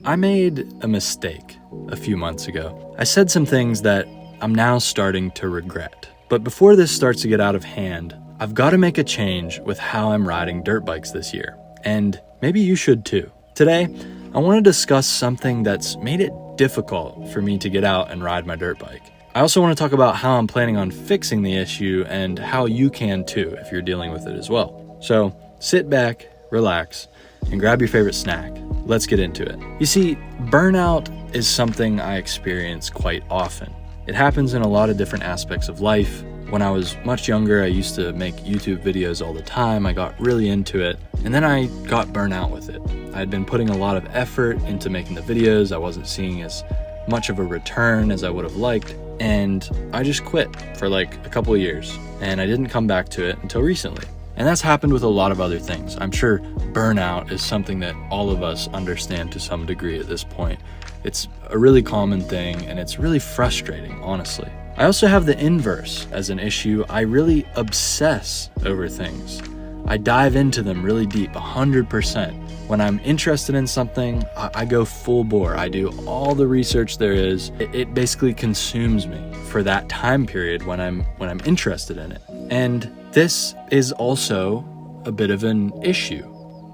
I made a mistake a few months ago. I said some things that I'm now starting to regret. But before this starts to get out of hand, I've got to make a change with how I'm riding dirt bikes this year. And maybe you should too. Today, I want to discuss something that's made it difficult for me to get out and ride my dirt bike. I also want to talk about how I'm planning on fixing the issue and how you can too if you're dealing with it as well. So sit back, relax, and grab your favorite snack. Let's get into it. You see, burnout is something I experience quite often. It happens in a lot of different aspects of life. When I was much younger, I used to make YouTube videos all the time. I got really into it, and then I got burnt out with it. I had been putting a lot of effort into making the videos. I wasn't seeing as much of a return as I would have liked, and I just quit for like a couple of years, and I didn't come back to it until recently. And that's happened with a lot of other things. I'm sure burnout is something that all of us understand to some degree at this point. It's a really common thing, and it's really frustrating, honestly. I also have the inverse as an issue. I really obsess over things. I dive into them really deep, 100%. When I'm interested in something, I go full bore. I do all the research there is. It basically consumes me for that time period when I'm interested in it. And this is also a bit of an issue.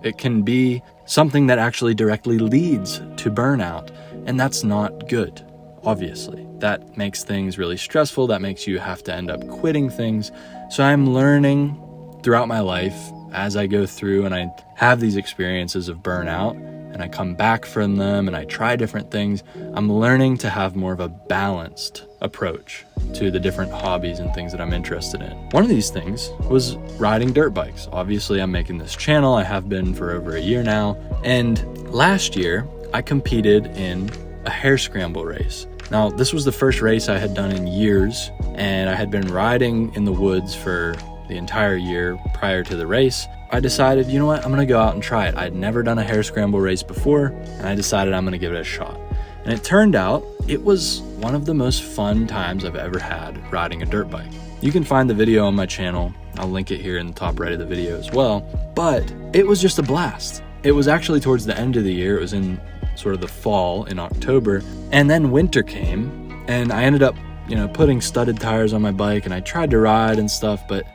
It can be something that actually directly leads to burnout, and that's not good, obviously. That makes things really stressful. That makes you have to end up quitting things. So I'm learning throughout my life as I go through and I have these experiences of burnout and I come back from them and I try different things. I'm learning to have more of a balanced approach to the different hobbies and things that I'm interested in. One of these things was riding dirt bikes. Obviously, I'm making this channel. I have been for over a year now. And last year, I competed in a hare scramble race. Now, this was the first race I had done in years, and I had been riding in the woods for the entire year prior to the race. I decided, you know what, I'm gonna go out and try it. I'd never done a hare scramble race before, and I decided I'm gonna give it a shot. And it turned out it was one of the most fun times I've ever had riding a dirt bike. You can find the video on my channel. I'll link it here in the top right of the video as well. But it was just a blast. It was actually towards the end of the year. It was in sort of the fall in October. And then winter came and I ended up, putting studded tires on my bike and I tried to ride and stuff, but,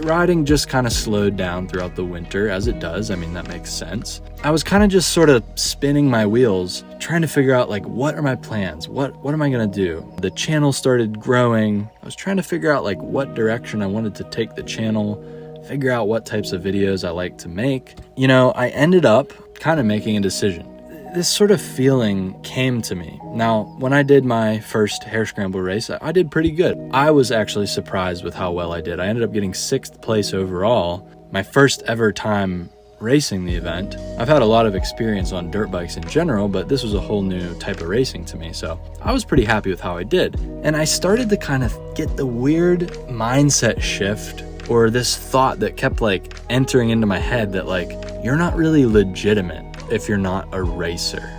riding just kind of slowed down throughout the winter as it does. I mean, that makes sense. I was kind of just sort of spinning my wheels, trying to figure out what are my plans? What am I going to do? The channel started growing. I was trying to figure out what direction I wanted to take the channel, figure out what types of videos I like to make. I ended up kind of making a decision. This sort of feeling came to me. Now, when I did my first hare scramble race, I did pretty good. I was actually surprised with how well I did. I ended up getting 6th place overall, my first ever time racing the event. I've had a lot of experience on dirt bikes in general, but this was a whole new type of racing to me, so I was pretty happy with how I did. And I started to kind of get the weird mindset shift, or this thought that kept entering into my head that you're not really legitimate if you're not a racer.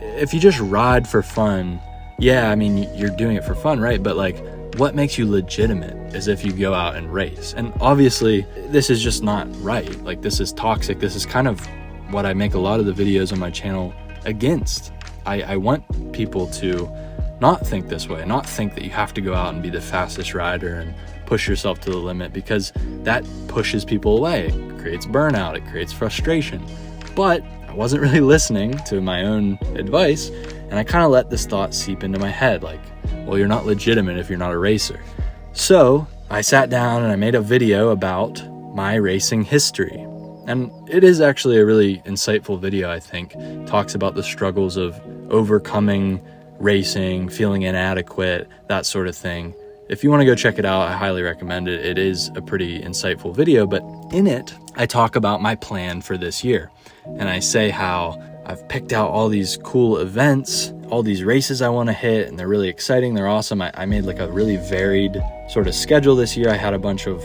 If you just ride for fun, yeah, I mean, you're doing it for fun, right? But what makes you legitimate is if you go out and race. And obviously, this is just not right. This is toxic. This is kind of what I make a lot of the videos on my channel against. I want people to not think this way, not think that you have to go out and be the fastest rider and push yourself to the limit, because that pushes people away. It creates burnout, it creates frustration. But I wasn't really listening to my own advice, and I kind of let this thought seep into my head, well, you're not legitimate if you're not a racer. So I sat down and I made a video about my racing history. And it is actually a really insightful video, I think. It talks about the struggles of overcoming racing, feeling inadequate, that sort of thing. If you want to go check it out, I highly recommend it. It is a pretty insightful video, but in it, I talk about my plan for this year. And I say how I've picked out all these cool events, all these races I want to hit, and they're really exciting, they're awesome. I made a really varied sort of schedule this year. I had a bunch of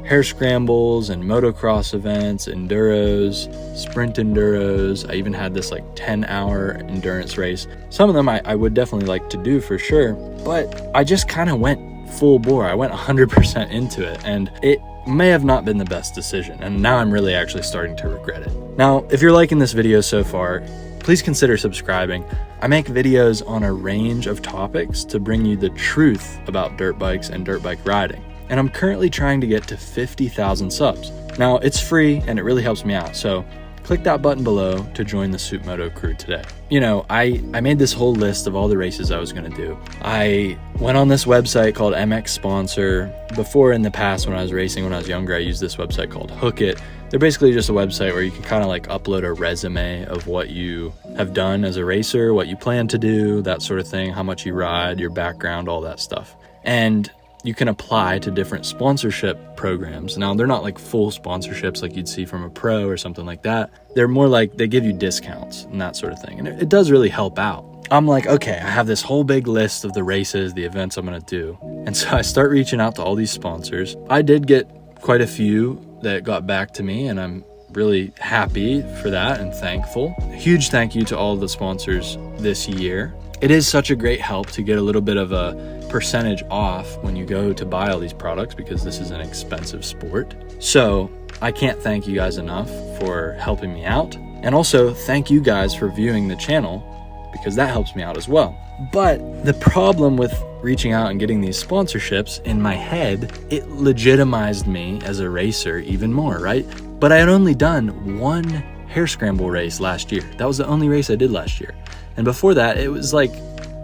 hare scrambles and motocross events, enduros, sprint enduros. I even had this 10-hour endurance race. Some of them I would definitely like to do for sure, but I just kind of went full bore. I went 100% into it, and it may have not been the best decision, and now I'm really actually starting to regret it. Now, if you're liking this video so far, please consider subscribing. I make videos on a range of topics to bring you the truth about dirt bikes and dirt bike riding. And I'm currently trying to get to 50,000 subs. Now, it's free and it really helps me out, so click that button below to join the Supermoto crew today. You know, I made this whole list of all the races I was gonna do. I went on this website called MX Sponsor. Before, in the past, when I was racing, when I was younger, I used this website called Hook It. They're basically just a website where you can kind of like upload a resume of what you have done as a racer, what you plan to do, that sort of thing, how much you ride, your background, all that stuff. And you can apply to different sponsorship programs. Now, they're not like full sponsorships like you'd see from a pro or something like that. They're more like they give you discounts and that sort of thing. And it does really help out. I'm like, okay, I have this whole big list of the races, the events I'm gonna do. And so I start reaching out to all these sponsors. I did get quite a few that got back to me, and I'm really happy for that and thankful. A huge thank you to all the sponsors this year. It is such a great help to get a little bit of a percentage off when you go to buy all these products, because this is an expensive sport. So I can't thank you guys enough for helping me out. And also thank you guys for viewing the channel, because that helps me out as well. But the problem with reaching out and getting these sponsorships, in my head, it legitimized me as a racer even more, right? But I had only done one hair scramble race last year. That was the only race I did last year. And before that, it was like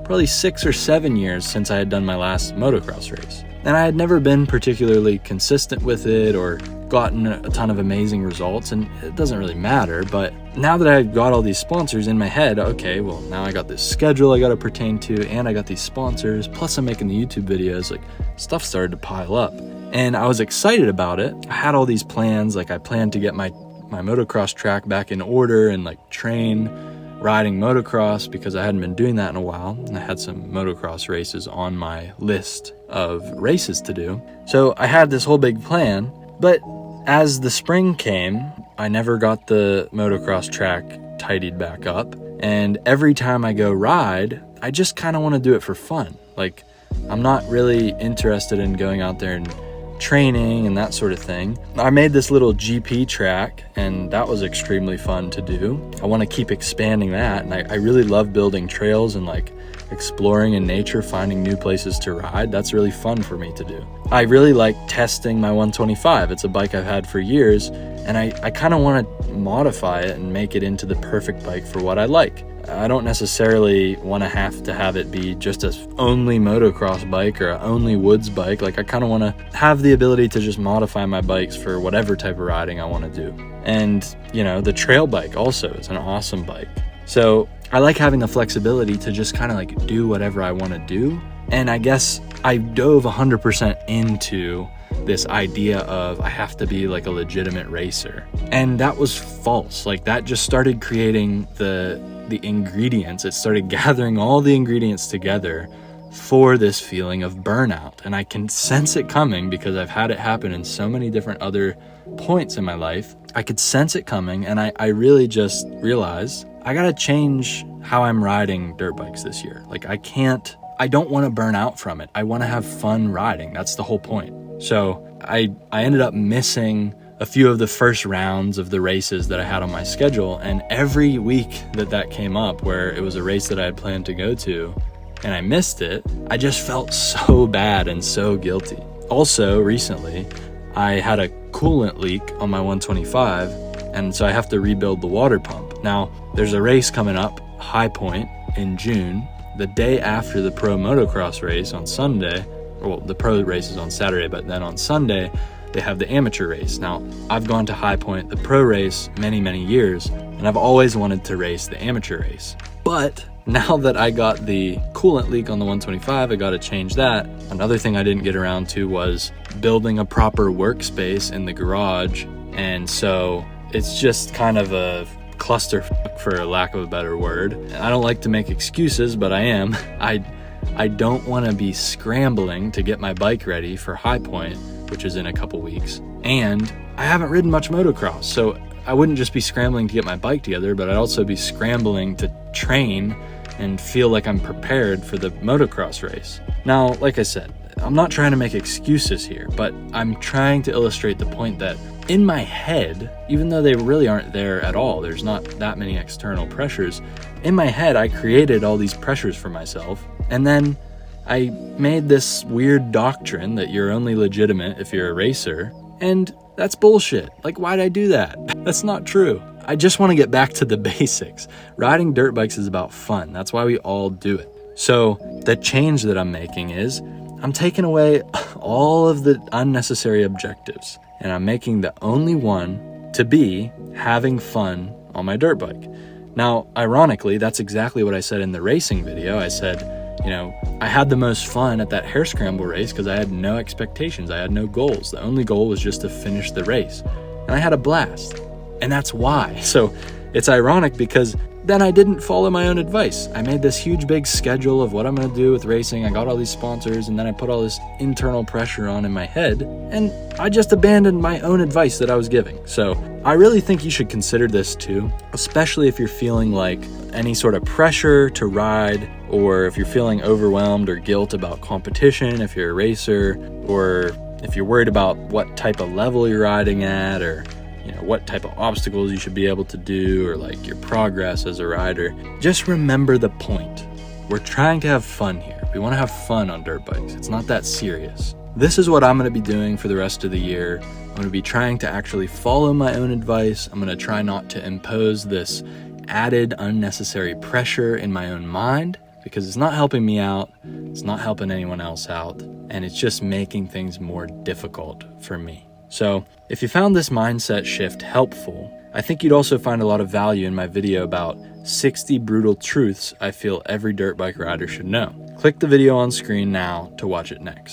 probably 6 or 7 years since I had done my last motocross race. And I had never been particularly consistent with it or gotten a ton of amazing results, and it doesn't really matter. But now that I've got all these sponsors in my head, okay, well, now I got this schedule I got to pertain to, and I got these sponsors, plus I'm making the YouTube videos, like stuff started to pile up. And I was excited about it. I had all these plans, like I planned to get my motocross track back in order and like train riding motocross, because I hadn't been doing that in a while, and I had some motocross races on my list of races to do. So I had this whole big plan, but as the spring came, I never got the motocross track tidied back up, and every time I go ride, I just kind of want to do it for fun. Like, I'm not really interested in going out there and training and that sort of thing. I made this little GP track, and that was extremely fun to do. I want to keep expanding that, and I really love building trails and like exploring in nature, finding new places to ride. That's really fun for me to do. I really like testing my 125. It's a bike I've had for years, and I kind of want to modify it and make it into the perfect bike for what I like. I don't necessarily want to have it be just a only motocross bike or a only woods bike. Like, I kind of want to have the ability to just modify my bikes for whatever type of riding I want to do. And, you know, the trail bike also is an awesome bike. So I like having the flexibility to just kind of like do whatever I want to do. And I guess I dove 100% into this idea of I have to be like a legitimate racer. And that was false. Like, that just started creating the ingredients. It started gathering all the ingredients together for this feeling of burnout. And I can sense it coming, because I've had it happen in so many different other points in my life. I could sense it coming, and I really just realized I gotta change how I'm riding dirt bikes this year. Like, I don't want to burn out from it. I want to have fun riding. That's the whole point. So I ended up missing a few of the first rounds of the races that I had on my schedule, and every week that came up where it was a race that I had planned to go to and I missed it, I just felt so bad and so guilty. Also, recently, I had a coolant leak on my 125, and so I have to rebuild the water pump. Now, there's a race coming up, High Point, in June, the day after the pro motocross race on Sunday. Well, the pro race is on Saturday, but then on Sunday, they have the amateur race. Now, I've gone to High Point, the pro race, many, many years, and I've always wanted to race the amateur race. But now that I got the coolant leak on the 125, I got to change that. Another thing I didn't get around to was building a proper workspace in the garage. And so it's just kind of a clusterfuck, for lack of a better word. I don't like to make excuses, but I am. I don't want to be scrambling to get my bike ready for High Point, which is in a couple weeks. And I haven't ridden much motocross, so I wouldn't just be scrambling to get my bike together, but I'd also be scrambling to train and feel like I'm prepared for the motocross race. Now, like I said, I'm not trying to make excuses here, but I'm trying to illustrate the point that in my head, even though they really aren't there at all, there's not that many external pressures, in my head I created all these pressures for myself, and then I made this weird doctrine that you're only legitimate if you're a racer, and that's bullshit. Like, why'd I do that? That's not true. I just want to get back to the basics. Riding dirt bikes is about fun. That's why we all do it. So the change that I'm making is I'm taking away all of the unnecessary objectives, and I'm making the only one to be having fun on my dirt bike. Now, ironically, that's exactly what I said in the racing video. I said, I had the most fun at that hare scramble race because I had no expectations. I had no goals. The only goal was just to finish the race. And I had a blast. And that's why. So it's ironic because then I didn't follow my own advice. I made this huge big schedule of what I'm going to do with racing. I got all these sponsors, and then I put all this internal pressure on in my head, and I just abandoned my own advice that I was giving. So I really think you should consider this too, especially if you're feeling like any sort of pressure to ride, or if you're feeling overwhelmed or guilt about competition, if you're a racer, or if you're worried about what type of level you're riding at, or what type of obstacles you should be able to do, or like your progress as a rider. Just remember the point. We're trying to have fun here. We want to have fun on dirt bikes. It's not that serious. This is what I'm going to be doing for the rest of the year. I'm going to be trying to actually follow my own advice. I'm going to try not to impose this added unnecessary pressure in my own mind, because it's not helping me out. It's not helping anyone else out. And it's just making things more difficult for me. So if you found this mindset shift helpful, I think you'd also find a lot of value in my video about 60 brutal truths I feel every dirt bike rider should know. Click the video on screen now to watch it next.